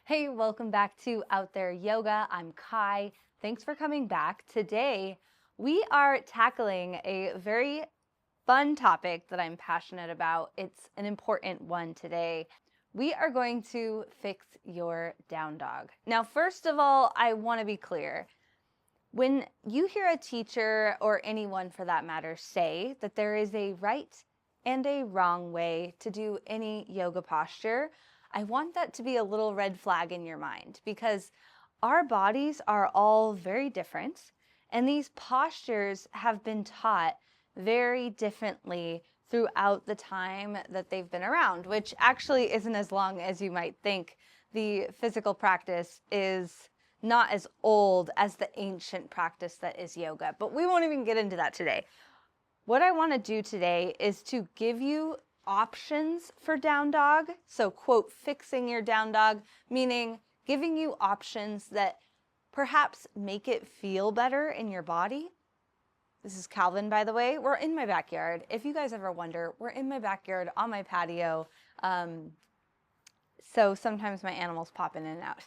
Hey, welcome back to Out There Yoga. I'm Kai. Thanks for coming back. Today, we are tackling a very fun topic that I'm passionate about. It's an important one today. We are going to fix your down dog. Now, first of all, I want to be clear. When you hear a teacher or anyone for that matter say that there is a right and a wrong way to do any yoga posture, I want that to be a little red flag in your mind because our bodies are all very different and these postures have been taught very differently throughout the time that they've been around, which actually isn't as long as you might think. The physical practice is not as old as the ancient practice that is yoga, but we won't even get into that today. What I want to do today is to give you options for down dog. So, quote, fixing your down dog, meaning giving you options that perhaps make it feel better in your body. This is Calvin, by the way. We're in my backyard. If you guys ever wonder, we're in my backyard on my patio. So sometimes my animals pop in and out.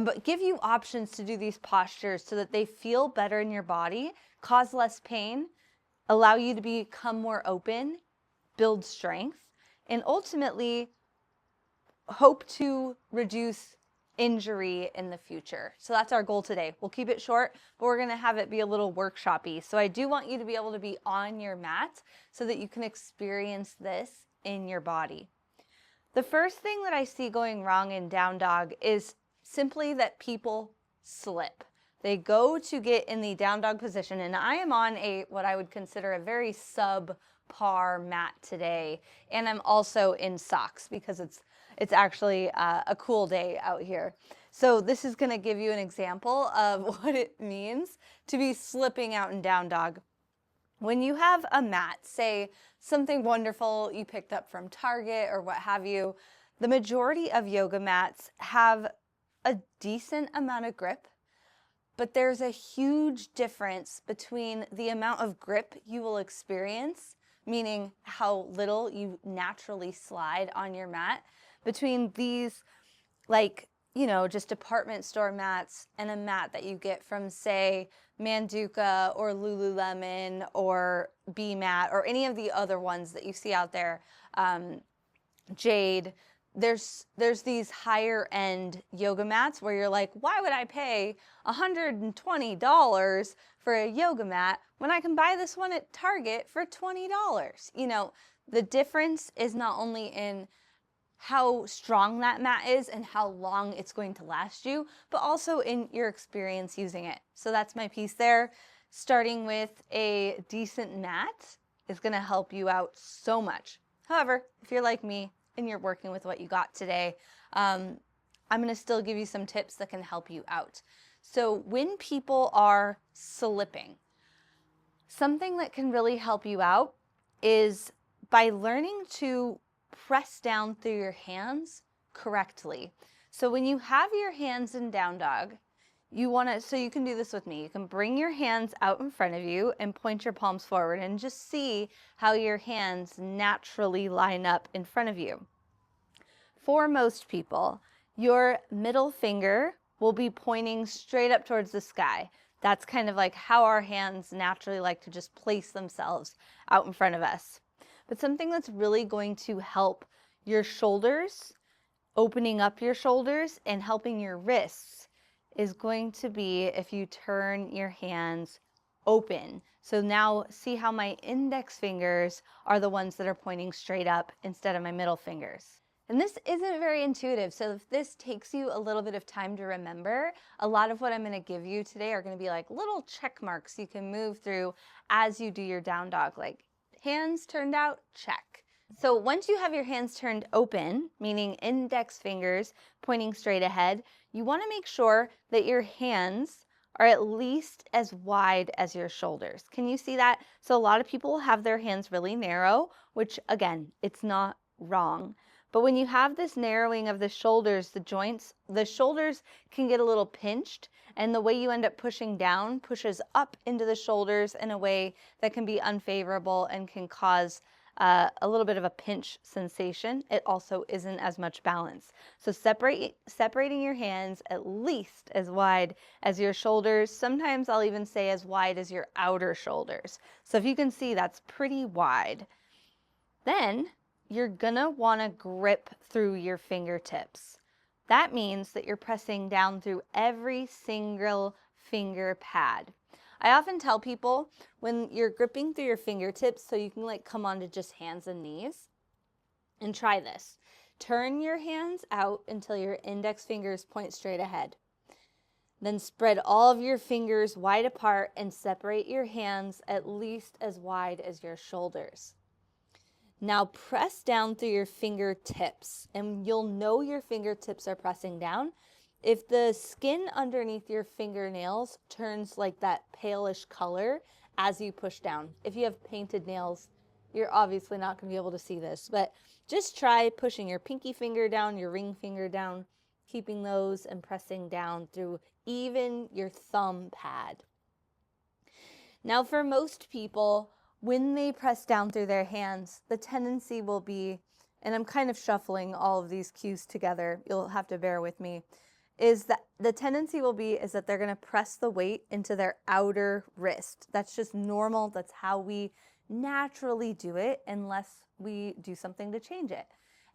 But give you options to do these postures so that they feel better in your body, cause less pain, allow you to become more open, build strength, and ultimately hope to reduce injury in the future. So that's our goal today. We'll keep it short, but we're going to have it be a little workshop-y. So I do want you to be able to be on your mat so that you can experience this in your body. The first thing that I see going wrong in down dog is simply that people slip. They go to get in the down dog position, and I am on what I would consider a very subpar mat today, and I'm also in socks because it's actually a cool day out here. So this is going to give you an example of what it means to be slipping out in down dog. When you have a mat, say something wonderful you picked up from Target or what have you, the majority of yoga mats have a decent amount of grip, but there's a huge difference between the amount of grip you will experience, meaning how little you naturally slide on your mat, between these just department store mats and a mat that you get from, say, Manduka or Lululemon or B-Mat or any of the other ones that you see out there, Jade. There's these higher end yoga mats where you're like, why would I pay $120 for a yoga mat when I can buy this one at Target for $20? You know, the difference is not only in how strong that mat is and how long it's going to last you, but also in your experience using it. So that's my piece there. Starting with a decent mat is going to help you out so much. However, if you're like me, and you're working with what you got today, I'm going to still give you some tips that can help you out. So when people are slipping, something that can really help you out is by learning to press down through your hands correctly. So when you have your hands in down dog, so you can do this with me. You can bring your hands out in front of you and point your palms forward and just see how your hands naturally line up in front of you. For most people, your middle finger will be pointing straight up towards the sky. That's kind of like how our hands naturally like to just place themselves out in front of us. But something that's really going to help your shoulders, opening up your shoulders and helping your wrists is going to be if you turn your hands open. So now see how my index fingers are the ones that are pointing straight up instead of my middle fingers. And this isn't very intuitive, so if this takes you a little bit of time to remember, a lot of what I'm going to give you today are going to be like little check marks you can move through as you do your down dog, like hands turned out, check. So once you have your hands turned open, meaning index fingers pointing straight ahead, you want to make sure that your hands are at least as wide as your shoulders. Can you see that? So a lot of people have their hands really narrow, which again, it's not wrong. But when you have this narrowing of the shoulders, the joints, the shoulders can get a little pinched, and the way you end up pushing down pushes up into the shoulders in a way that can be unfavorable and can cause a little bit of a pinch sensation. It also isn't as much balance. So separating your hands at least as wide as your shoulders. Sometimes I'll even say as wide as your outer shoulders. So if you can see, that's pretty wide. Then you're gonna wanna grip through your fingertips. That means that you're pressing down through every single finger pad. I often tell people when you're gripping through your fingertips, so you can like come onto just hands and knees, and try this. Turn your hands out until your index fingers point straight ahead. Then spread all of your fingers wide apart and separate your hands at least as wide as your shoulders. Now press down through your fingertips, and you'll know your fingertips are pressing down if the skin underneath your fingernails turns like that palish color as you push down. If you have painted nails, you're obviously not going to be able to see this, but just try pushing your pinky finger down, your ring finger down, keeping those and pressing down through even your thumb pad. Now for most people, when they press down through their hands, the tendency will be, and I'm kind of shuffling all of these cues together, you'll have to bear with me, is that the tendency will be is that they're going to press the weight into their outer wrist. That's just normal. That's how we naturally do it unless we do something to change it.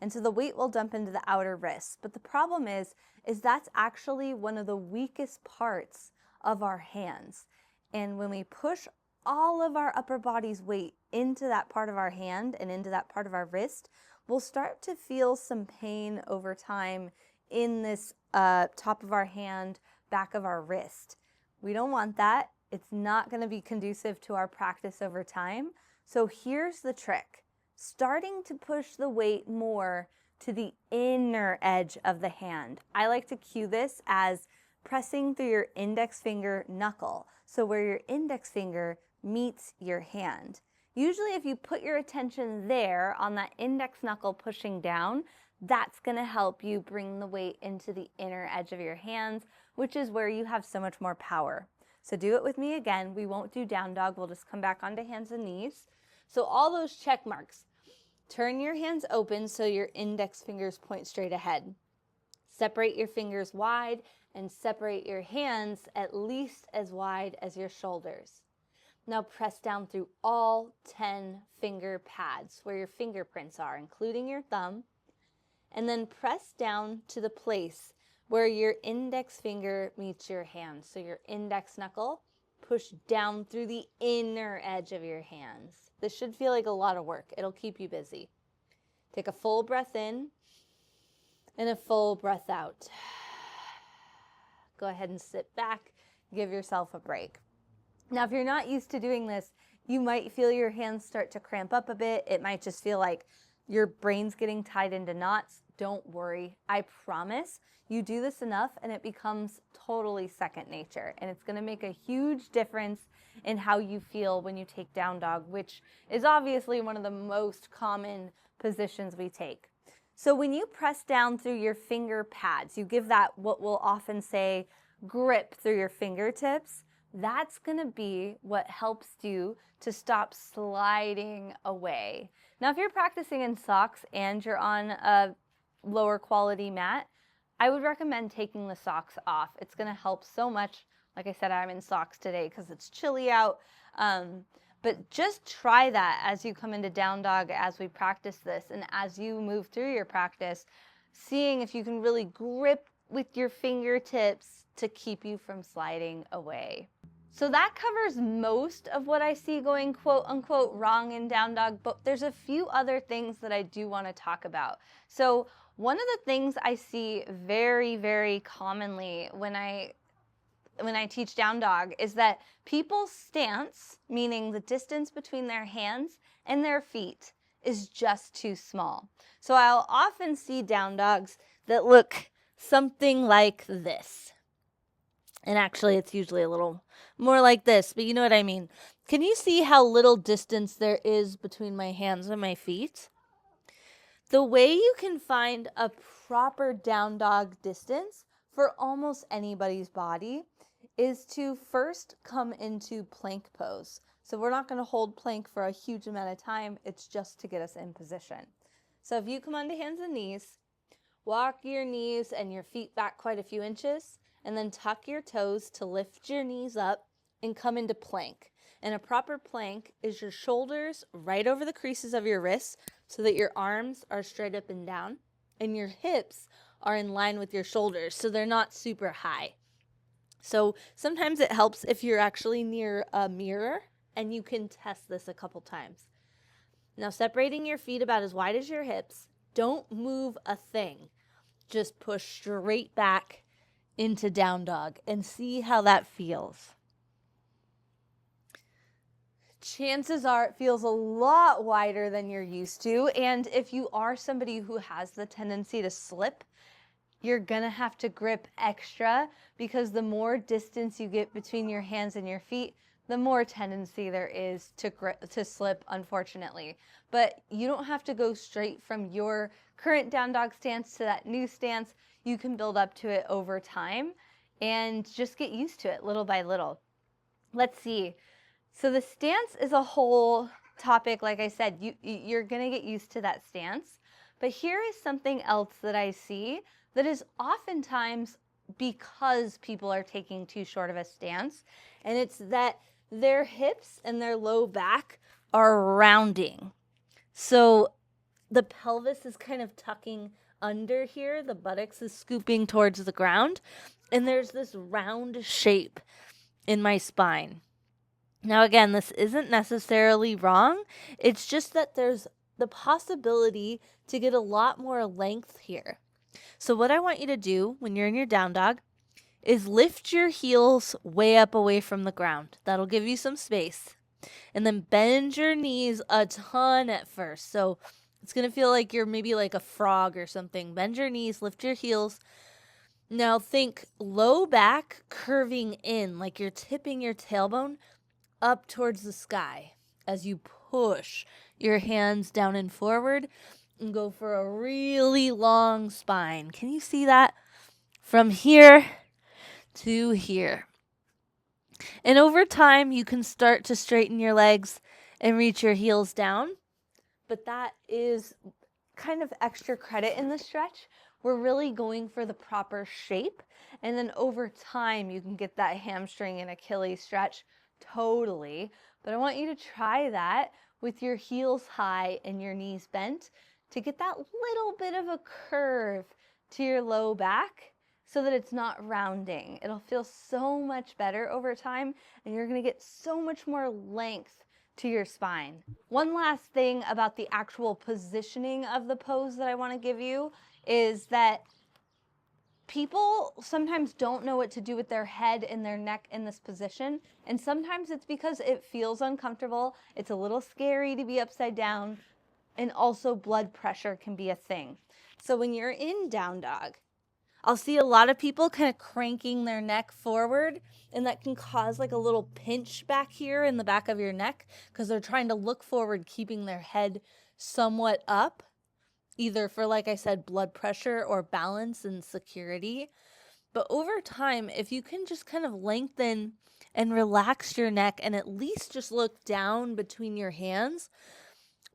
And so the weight will dump into the outer wrist. But the problem is that's actually one of the weakest parts of our hands. And when we push all of our upper body's weight into that part of our hand and into that part of our wrist, we'll start to feel some pain over time in this top of our hand, back of our wrist. We don't want that. It's not going to be conducive to our practice over time. So here's the trick. Starting to push the weight more to the inner edge of the hand. I like to cue this as pressing through your index finger knuckle. So where your index finger meets your hand. Usually if you put your attention there on that index knuckle pushing down, that's going to help you bring the weight into the inner edge of your hands, which is where you have so much more power. So do it with me again. We won't do down dog. We'll just come back onto hands and knees. So all those check marks. Turn your hands open so your index fingers point straight ahead. Separate your fingers wide and separate your hands at least as wide as your shoulders. Now press down through all 10 finger pads where your fingerprints are, including your thumb. And then press down to the place where your index finger meets your hand. So your index knuckle, push down through the inner edge of your hands. This should feel like a lot of work. It'll keep you busy. Take a full breath in and a full breath out. Go ahead and sit back, give yourself a break. Now, if you're not used to doing this, you might feel your hands start to cramp up a bit. It might just feel like your brain's getting tied into knots. Don't worry. I promise you do this enough and it becomes totally second nature. And it's going to make a huge difference in how you feel when you take down dog, which is obviously one of the most common positions we take. So when you press down through your finger pads, you give that what we'll often say grip through your fingertips. That's going to be what helps you to stop sliding away. Now, if you're practicing in socks and you're on a lower quality mat, I would recommend taking the socks off. It's going to help so much. Like I said, I'm in socks today because it's chilly out. But just try that as you come into down dog, as we practice this, and as you move through your practice, seeing if you can really grip with your fingertips to keep you from sliding away. So that covers most of what I see going quote unquote wrong in down dog, but there's a few other things that I do want to talk about. So one of the things I see very, very commonly when I teach down dog is that people's stance, meaning the distance between their hands and their feet, is just too small. So I'll often see down dogs that look something like this. And actually, it's usually a little more like this, but you know what I mean. Can you see how little distance there is between my hands and my feet? The way you can find a proper down dog distance for almost anybody's body is to first come into plank pose. So we're not going to hold plank for a huge amount of time. It's just to get us in position. So if you come onto hands and knees, walk your knees and your feet back quite a few inches, and then tuck your toes to lift your knees up and come into plank. And a proper plank is your shoulders right over the creases of your wrists so that your arms are straight up and down, and your hips are in line with your shoulders so they're not super high. So sometimes it helps if you're actually near a mirror and you can test this a couple times. Now, separating your feet about as wide as your hips, don't move a thing. Just push straight back into down dog and see how that feels. Chances are it feels a lot wider than you're used to, and if you are somebody who has the tendency to slip, you're gonna have to grip extra, because the more distance you get between your hands and your feet, the more tendency there is to slip, unfortunately. But you don't have to go straight from your current down dog stance to that new stance. You can build up to it over time and just get used to it little by little. Let's see. So the stance is a whole topic. Like I said, you're gonna get used to that stance. But here is something else that I see that is oftentimes because people are taking too short of a stance, and it's that their hips and their low back are rounding. So the pelvis is kind of tucking under here, the buttocks is scooping towards the ground, and there's this round shape in my spine. Now again, this isn't necessarily wrong, it's just that there's the possibility to get a lot more length here. So what I want you to do when you're in your down dog is lift your heels way up away from the ground. That'll give you some space. And then bend your knees a ton at first. So it's going to feel like you're maybe like a frog or something. Bend your knees, lift your heels. Now think low back curving in, like you're tipping your tailbone up towards the sky as you push your hands down and forward and go for a really long spine. Can you see that? From here to here. And over time, you can start to straighten your legs and reach your heels down. But that is kind of extra credit in the stretch. We're really going for the proper shape. And then over time, you can get that hamstring and Achilles stretch totally. But I want you to try that with your heels high and your knees bent to get that little bit of a curve to your low back so that it's not rounding. It'll feel so much better over time, and you're gonna get so much more length to your spine. One last thing about the actual positioning of the pose that I want to give you is that people sometimes don't know what to do with their head and their neck in this position, and sometimes it's because it feels uncomfortable, it's a little scary to be upside down, and also blood pressure can be a thing. So when you're in down dog, I'll see a lot of people kind of cranking their neck forward, and that can cause like a little pinch back here in the back of your neck because they're trying to look forward, keeping their head somewhat up, either for, like I said, blood pressure or balance and security. But over time, if you can just kind of lengthen and relax your neck and at least just look down between your hands,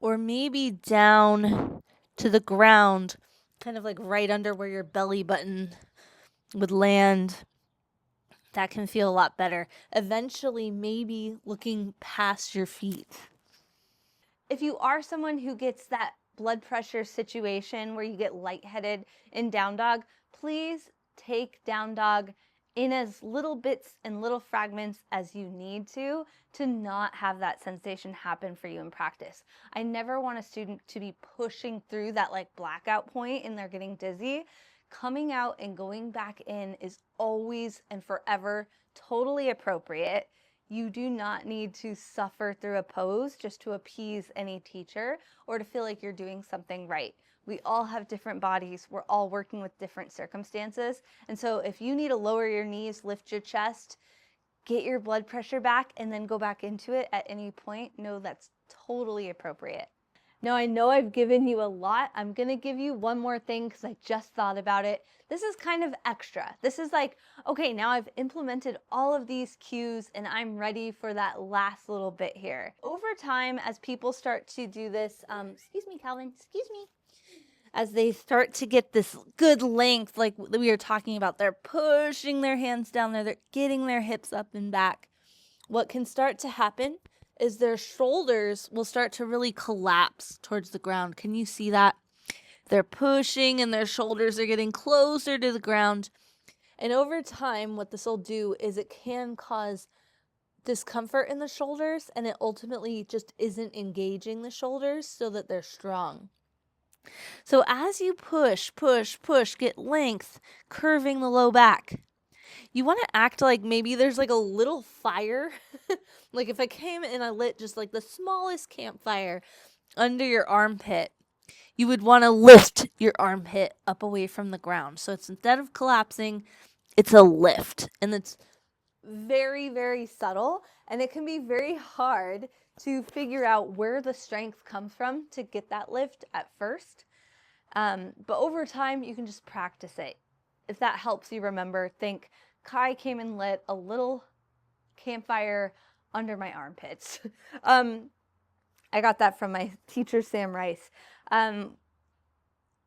or maybe down to the ground, kind of like right under where your belly button would land, that can feel a lot better. Eventually, maybe looking past your feet. If you are someone who gets that blood pressure situation where you get lightheaded in down dog, please take down dog in as little bits and little fragments as you need to not have that sensation happen for you in practice. I never want a student to be pushing through that like blackout point and they're getting dizzy. Coming out and going back in is always and forever totally appropriate. You do not need to suffer through a pose just to appease any teacher or to feel like you're doing something right. We all have different bodies. We're all working with different circumstances. And so if you need to lower your knees, lift your chest, get your blood pressure back, and then go back into it at any point, know that's totally appropriate. Now I know I've given you a lot. I'm gonna give you one more thing because I just thought about it. This is kind of extra. This is like, okay, now I've implemented all of these cues and I'm ready for that last little bit here. Over time, as people start to do this, excuse me, Calvin, excuse me. As they start to get this good length, like we were talking about, they're pushing their hands down there, they're getting their hips up and back. What can start to happen is their shoulders will start to really collapse towards the ground. Can you see that? They're pushing and their shoulders are getting closer to the ground. And over time, what this will do is it can cause discomfort in the shoulders, and it ultimately just isn't engaging the shoulders so that they're strong. So as you push, get length, curving the low back, you want to act like maybe there's like a little fire. Like if I came and I lit just like the smallest campfire under your armpit, you would want to lift your armpit up away from the ground. So it's, instead of collapsing, it's a lift. And it's very, very subtle. And it can be very hard to figure out where the strength comes from to get that lift at first. But over time, you can just practice it. If that helps you remember, think, Kai came and lit a little campfire under my armpits. I got that from my teacher, Sam Rice. The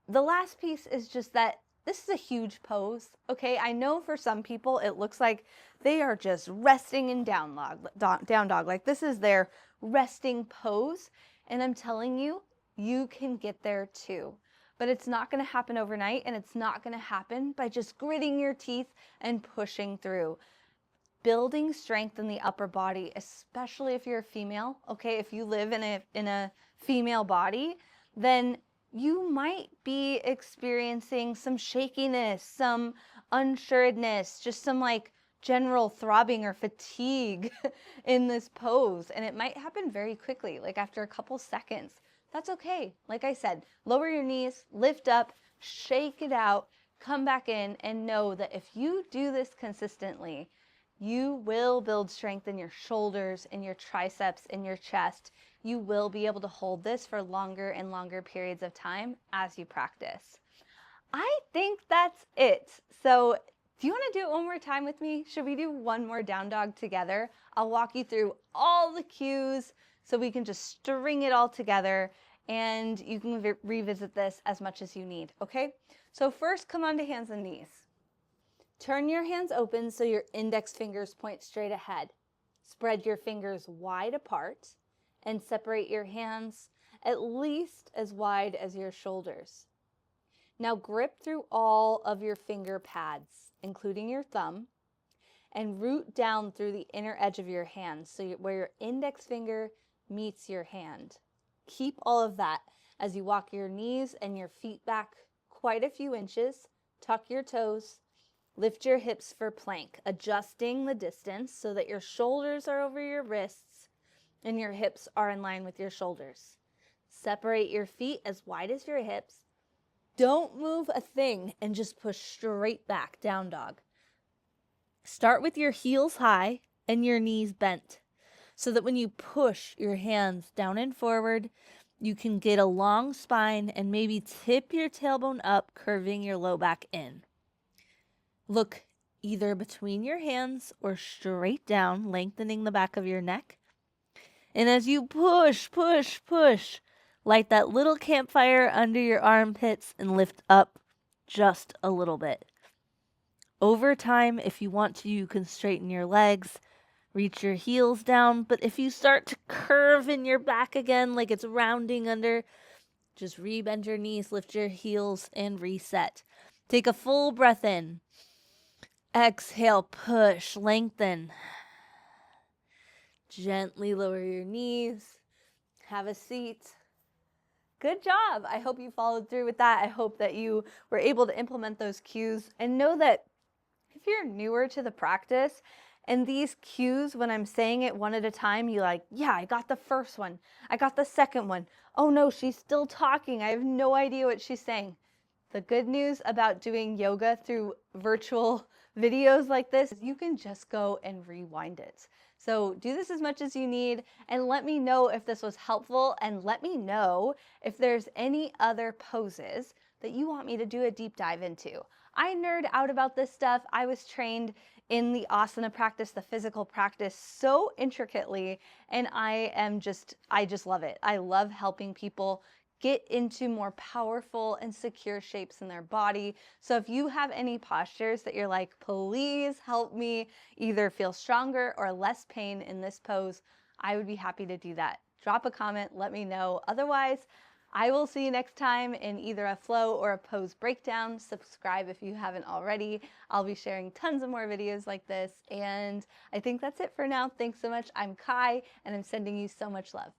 last piece is just that this is a huge pose, okay? I know for some people it looks like they are just resting in down dog. Like this is their resting pose. And I'm telling you, you can get there too. But it's not going to happen overnight, and it's not going to happen by just gritting your teeth and pushing through. Building strength in the upper body, especially if you're a female, okay? If you live in a female body, then you might be experiencing some shakiness, some unsureness, just some like general throbbing or fatigue in this pose. And it might happen very quickly, like after a couple seconds. That's okay. Like I said, lower your knees, lift up, shake it out, come back in, and know that if you do this consistently, you will build strength in your shoulders, in your triceps, in your chest. You will be able to hold this for longer and longer periods of time as you practice. I think that's it. So do you want to do it one more time with me? Should we do one more down dog together? I'll walk you through all the cues so we can just string it all together, and you can revisit this as much as you need, okay? So first, come onto hands and knees. Turn your hands open so your index fingers point straight ahead. Spread your fingers wide apart and separate your hands at least as wide as your shoulders. Now grip through all of your finger pads, including your thumb, and root down through the inner edge of your hand, so where your index finger meets your hand. Keep all of that as you walk your knees and your feet back quite a few inches. Tuck your toes. Lift your hips for plank, adjusting the distance so that your shoulders are over your wrists and your hips are in line with your shoulders. Separate your feet as wide as your hips. Don't move a thing and just push straight back, down dog. Start with your heels high and your knees bent, so that when you push your hands down and forward, you can get a long spine and maybe tip your tailbone up, curving your low back in. Look either between your hands or straight down, lengthening the back of your neck. And as you push, light that little campfire under your armpits and lift up just a little bit. Over time, if you want to, you can straighten your legs, reach your heels down, but if you start to curve in your back again, like it's rounding under, just rebend your knees, lift your heels, and reset. Take a full breath in. Exhale, push, lengthen. Gently lower your knees. Have a seat. Good job. I hope you followed through with that. I hope that you were able to implement those cues, and know that if you're newer to the practice, and these cues, when I'm saying it one at a time, you're like, yeah, I got the first one. I got the second one. Oh no, she's still talking. I have no idea what she's saying. The good news about doing yoga through virtual videos like this is you can just go and rewind it. So do this as much as you need and let me know if this was helpful, and let me know if there's any other poses that you want me to do a deep dive into. I nerd out about this stuff. I was trained in the asana practice, the physical practice, so intricately, and I just love it. I love helping people get into more powerful and secure shapes in their body. So if you have any postures that you're like, please help me either feel stronger or less pain in this pose, I would be happy to do that. Drop a comment, let me know. Otherwise, I will see you next time in either a flow or a pose breakdown. Subscribe if you haven't already. I'll be sharing tons of more videos like this. And I think that's it for now. Thanks so much. I'm Kai, and I'm sending you so much love.